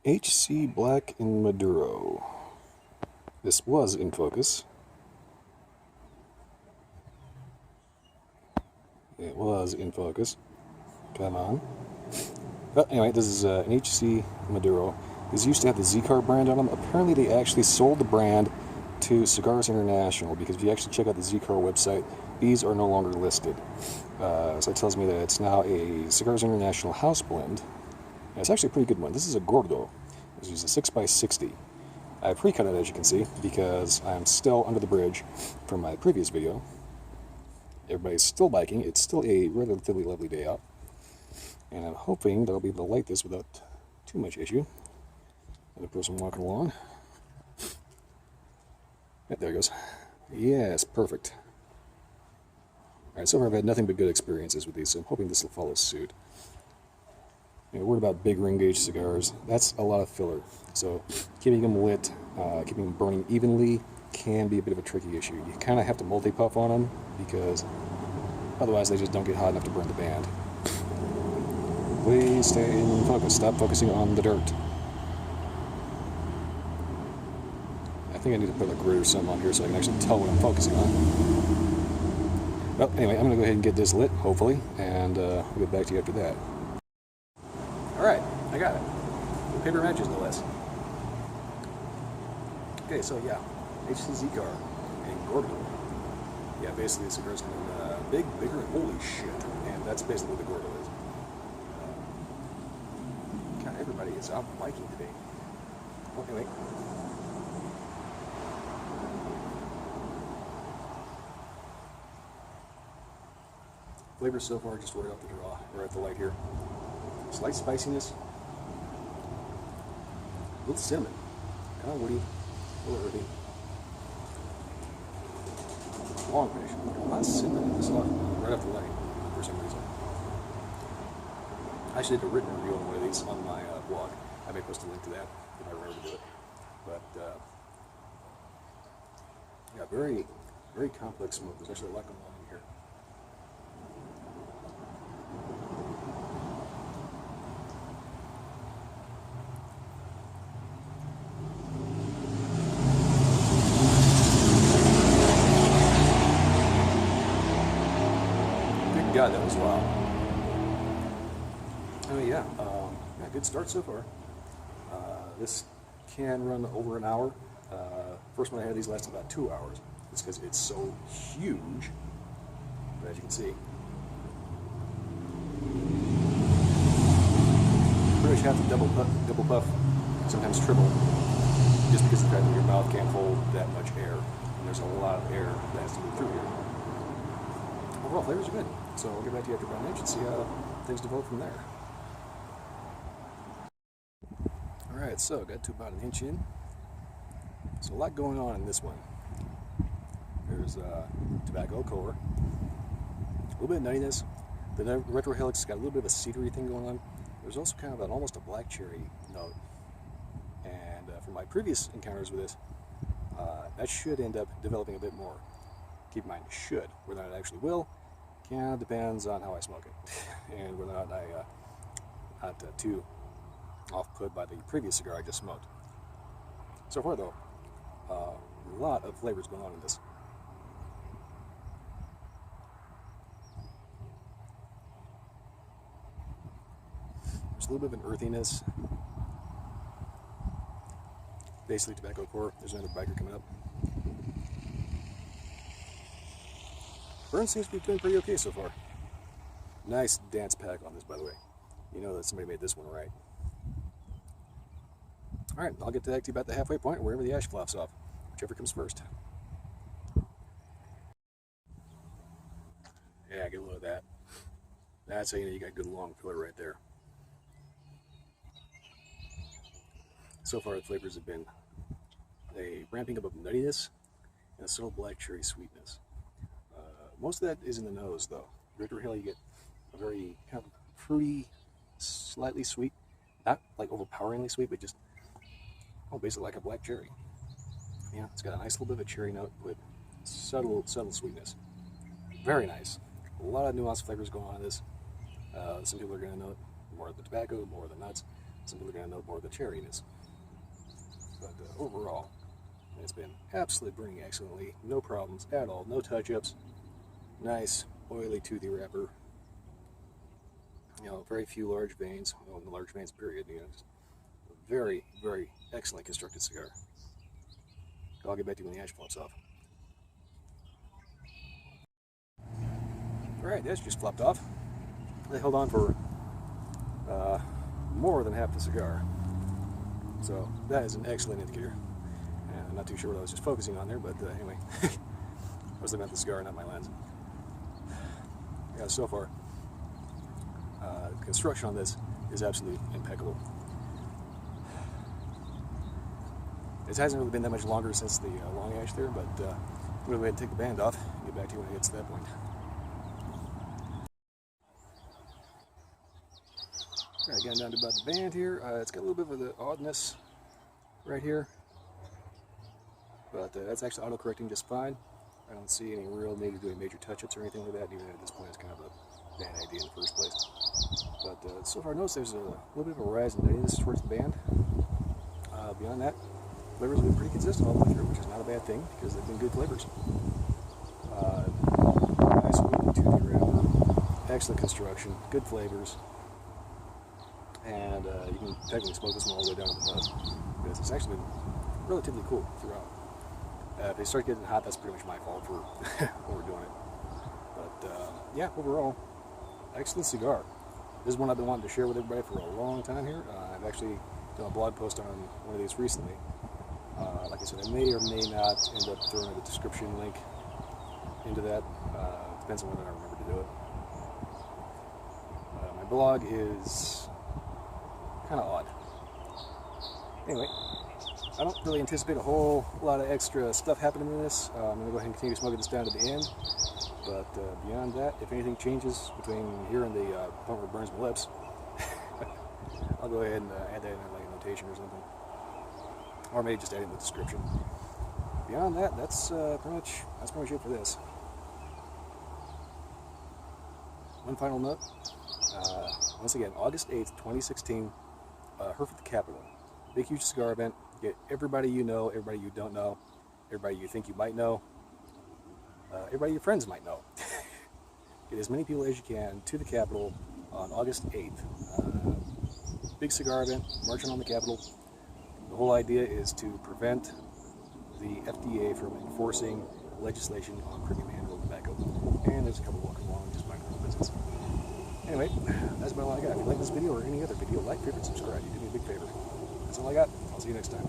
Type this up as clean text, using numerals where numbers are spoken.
HC Black and Maduro. This was in focus. It was in focus. Come on. But anyway, this is an HC Maduro. These used to have the Cigar brand on them. Apparently they actually sold the brand to Cigars International, because if you actually check out the Cigar website, these are no longer listed. So it tells me that it's now a Cigars International house blend. And it's actually a pretty good one. This is a gordo. This is a 6x60. I pre-cut it, as you can see, because I'm still under the bridge from my previous video. Everybody's still biking. It's still a relatively lovely day out. And I'm hoping that I'll be able to light this without too much issue. Another person walking along. Yep, there it goes. Yes, perfect. Alright, so far I've had nothing but good experiences with these, so I'm hoping this will follow suit. You know, worried about big ring gauge cigars. That's a lot of filler. So keeping them lit, keeping them burning evenly can be a bit of a tricky issue. You kind of have to multi-puff on them, because otherwise they just don't get hot enough to burn the band. Please stay in focus. Stop focusing on the dirt. I think I need to put a grid or something on here so I can actually tell what I'm focusing on. Well, anyway, I'm going to go ahead and get this lit, hopefully, and I'll get back to you after that. Alright, I got it. Paper matches, no less. Okay, so yeah, HC Cigar and gordo. Yeah, basically the cigar's going big, bigger, and holy shit. And that's basically what the gordo is. God, everybody is out biking today. Well, anyway. Flavor so far just right off the draw, right at the light here. Slight spiciness, a little cinnamon, kind of woody, a little earthy. Long finish. A lot of cinnamon in this stuff right off the light for some reason. I actually did a written review on one of these on my blog. I may post a link to that if I remember to do it. But yeah, very, very complex smoke. There's actually a lot going on in here. God, that was loud. Oh yeah, yeah, good start so far. This can run over an hour. First one I had these lasted about 2 hours. It's because it's so huge. But as you can see, pretty much have to double puff, sometimes triple, just because of the fact that your mouth can't hold that much air, and there's a lot of air that has to move through here. Overall, flavors are good. So I'll get back to you after about an inch and see how things develop from there. Alright, so got to about an inch in. So a lot going on in this one. There's tobacco core, a little bit of nuttiness. The retro helix got a little bit of a cedary thing going on. There's also kind of almost a black cherry note. And from my previous encounters with this, that should end up developing a bit more. Keep in mind, should. Whether or not it actually will, kind of depends on how I smoke it, and whether or not I'm not too off-put by the previous cigar I just smoked. So far, though, a lot of flavors going on in this. There's a little bit of an earthiness. Basically, tobacco core. There's another biker coming up. Burn seems to be doing pretty okay so far. Nice dance pack on this, by the way. You know that somebody made this one right. Alright, I'll get back to you about the halfway point, wherever the ash flops off. Whichever comes first. Yeah, get a load of that. That's how you know you got good long filler right there. So far, the flavors have been a ramping up of nuttiness and a subtle black cherry sweetness. Most of that is in the nose, though. Ritter Hill, you get a very kind of fruity, slightly sweet, not like overpoweringly sweet, but just, oh, basically like a black cherry. Yeah, it's got a nice little bit of a cherry note with subtle sweetness. Very nice. A lot of nuanced flavors going on in this. Some people are going to know it more of the tobacco, more of the nuts. some people are going to note more of the cherryness. But overall, it's been absolutely burning excellently. No problems at all. No touch-ups. Nice, oily, toothy wrapper. You know, very few large veins. Well, the large veins, period. You know, just a very, very excellently constructed cigar. I'll get back to you when the ash flops off. Alright, the ash just flopped off. They held on for more than half the cigar. So that is an excellent indicator. And I'm not too sure what I was just focusing on there, but anyway. I was looking at the cigar, not my lens. Yeah, so far, the construction on this is absolutely impeccable. It hasn't really been that much longer since the long ash there, but we'll go ahead and take the band off and get back to you when it gets to that point. Alright, getting down to about the band here. It's got a little bit of the oddness right here, but that's actually auto-correcting just fine. I don't see any real need to do any major touch-ups or anything like that, even at this point it's kind of a bad idea in the first place. But so far I noticed there's a little bit of a rise in nuttiness towards the band. Beyond that, flavors have been pretty consistent all the way through, which is not a bad thing because they've been good flavors. Nice woody toothy wrapper, excellent construction, good flavors, and you can technically smoke this one all the way down to the nut because it's actually been relatively cool throughout. If they start getting hot, that's pretty much my fault for overdoing it. But yeah, overall, excellent cigar. This is one I've been wanting to share with everybody for a long time here. I've actually done a blog post on one of these recently. Like I said, I may or may not end up throwing a description link into that. Depends on whether I remember to do it. My blog is kind of odd. Anyway, I don't really anticipate a whole lot of extra stuff happening in this. I'm going to go ahead and continue smoking this down to the end. But beyond that, if anything changes between here and the point where it burns my lips, I'll go ahead and add that in like a notation or something. Or maybe just add it in the description. Beyond that, that's pretty much it for this. One final note. Once again, August 8th, 2016, Hereford the Capitol. Big, huge cigar event. Get everybody you know, everybody you don't know, everybody you think you might know, everybody your friends might know. Get as many people as you can to the Capitol on August 8th. Big cigar event, marching on the Capitol. The whole idea is to prevent the FDA from enforcing legislation on premium hand-rolled tobacco. And there's a couple walking along, just mind your own business. Anyway, that's about all I got. If you like this video or any other video, like, favorite, subscribe. You do me a big favor. That's all I got. I'll see you next time.